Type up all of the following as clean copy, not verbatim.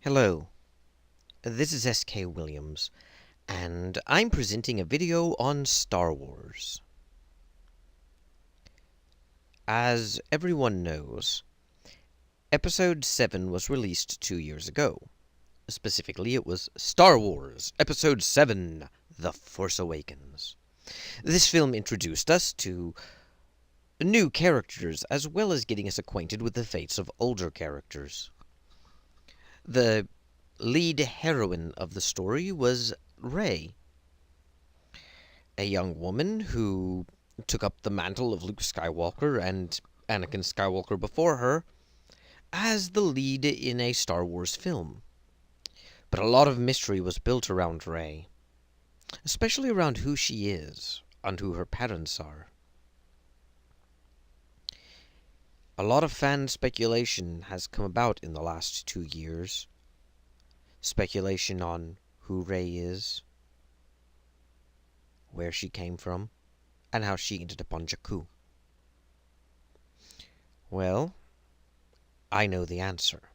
Hello, this is SK Williams, and I'm presenting a video on Star Wars. As everyone knows, Episode 7 was released 2 years ago. Specifically, it was Star Wars Episode 7, The Force Awakens. This film introduced us to new characters, as well as getting us acquainted with the fates of older characters. The lead heroine of the story was Rey, a young woman who took up the mantle of Luke Skywalker and Anakin Skywalker before her as the lead in a Star Wars film. But a lot of mystery was built around Rey, especially around who she is and who her parents are. A lot of fan speculation has come about in the last 2 years. Speculation on who Rey is, where she came from, and how she ended up on Jakku. Well, I know the answer,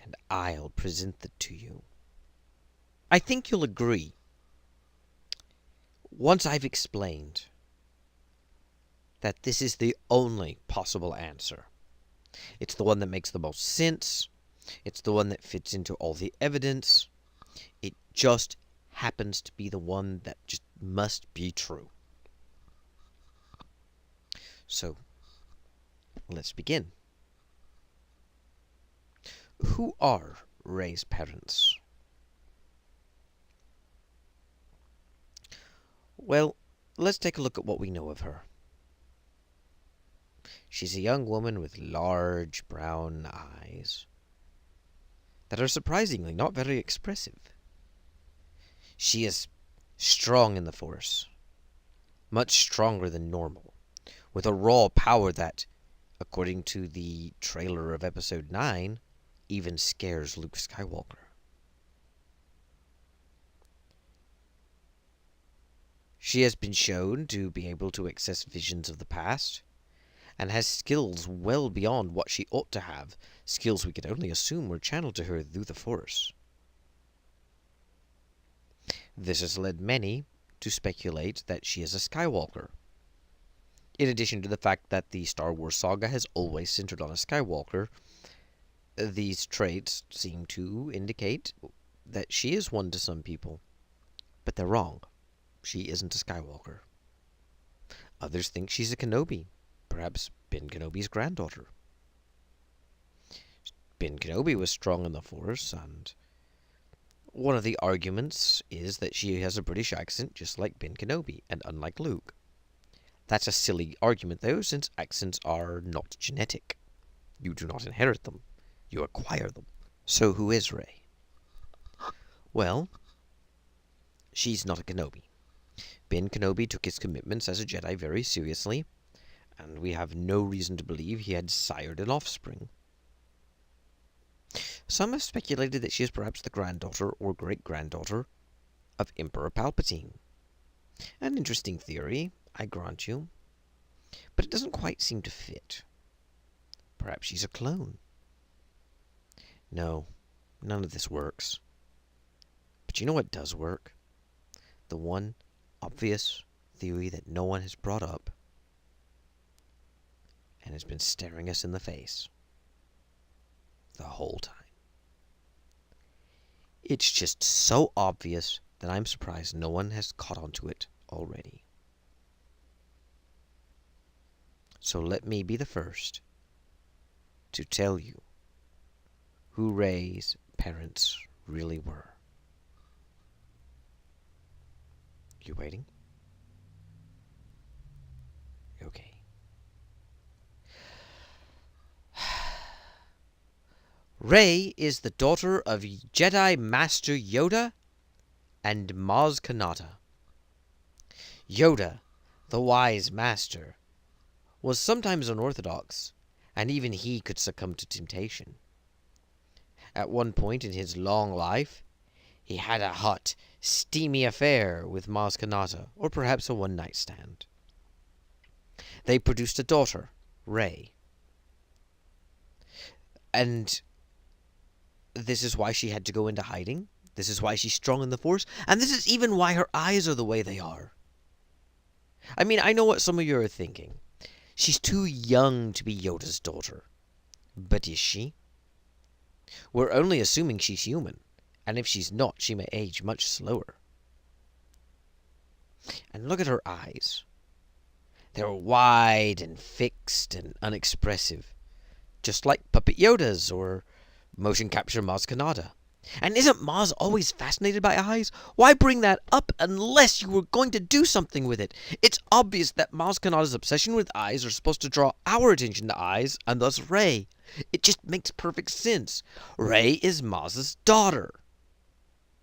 and I'll present it to you. I think you'll agree, once I've explained, that this is the only possible answer. It's the one that makes the most sense. It's the one that fits into all the evidence. It just happens to be the one that just must be true. So, let's begin. Who are Rey's parents? Well, let's take a look at what we know of her. She's a young woman with large brown eyes that are surprisingly not very expressive. She is strong in the Force, much stronger than normal, with a raw power that, according to the trailer of Episode 9, even scares Luke Skywalker. She has been shown to be able to access visions of the past, and has skills well beyond what she ought to have, skills we could only assume were channeled to her through the Force. This has led many to speculate that she is a Skywalker. In addition to the fact that the Star Wars saga has always centered on a Skywalker, these traits seem to indicate that she is one to some people. But they're wrong. She isn't a Skywalker. Others think she's a Kenobi, perhaps Ben Kenobi's granddaughter. Ben Kenobi was strong in the Force, and one of the arguments is that she has a British accent just like Ben Kenobi, and unlike Luke. That's a silly argument, though, since accents are not genetic. You do not inherit them. You acquire them. So who is Rey? Well, she's not a Kenobi. Ben Kenobi took his commitments as a Jedi very seriously, and we have no reason to believe he had sired an offspring. Some have speculated that she is perhaps the granddaughter or great-granddaughter of Emperor Palpatine. An interesting theory, I grant you, but it doesn't quite seem to fit. Perhaps she's a clone. No, none of this works. But you know what does work? The one obvious theory that no one has brought up and has been staring us in the face the whole time. It's just so obvious that I'm surprised no one has caught on to it already. So let me be the first to tell you who Rey's parents really were. You waiting? Okay. Rey is the daughter of Jedi Master Yoda and Maz Kanata. Yoda, the wise master, was sometimes unorthodox, and even he could succumb to temptation. At one point in his long life, he had a hot, steamy affair with Maz Kanata, or perhaps a one-night stand. They produced a daughter, Rey. And This is why she had to go into hiding. This is why she's strong in the Force. And this is even why her eyes are the way they are. I mean, I know what some of you are thinking. She's too young to be Yoda's daughter. But is she? We're only assuming she's human. And if she's not, she may age much slower. And look at her eyes. They're wide and fixed and unexpressive. Just like Puppet Yoda's or motion capture Maz Kanata. And isn't Maz always fascinated by eyes? Why bring that up unless you were going to do something with it? It's obvious that Maz Kanata's obsession with eyes are supposed to draw our attention to eyes, and thus Rey. It just makes perfect sense. Rey is Maz's daughter.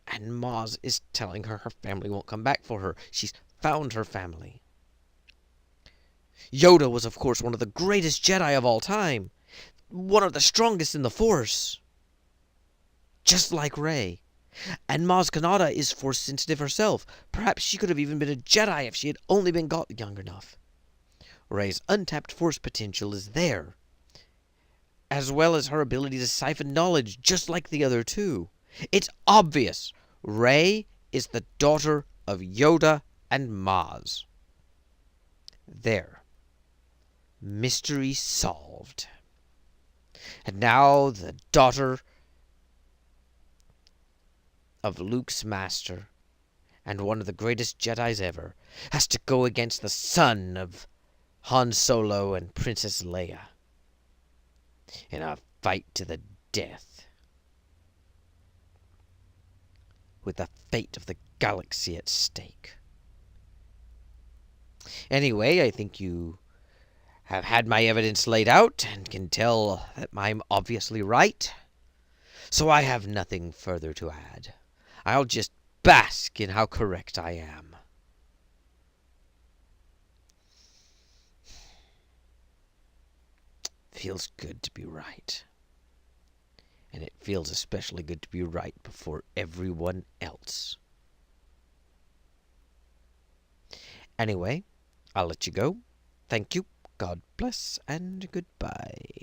And Maz is telling her her family won't come back for her. She's found her family. Yoda was, of course, one of the greatest Jedi of all time. One of the strongest in the Force. Just like Rey. And Maz Kanata is Force sensitive herself. Perhaps she could have even been a Jedi if she had only been got young enough. Rey's untapped Force potential is there, as well as her ability to siphon knowledge, just like the other two. It's obvious. Rey is the daughter of Yoda and Maz. There. Mystery solved. And now the daughter of Luke's master, and one of the greatest Jedis ever, has to go against the son of Han Solo and Princess Leia in a fight to the death, with the fate of the galaxy at stake. Anyway, I think you have had my evidence laid out and can tell that I'm obviously right. So I have nothing further to add. I'll just bask in how correct I am. Feels good to be right. And it feels especially good to be right before everyone else. Anyway, I'll let you go. Thank you. God bless and goodbye.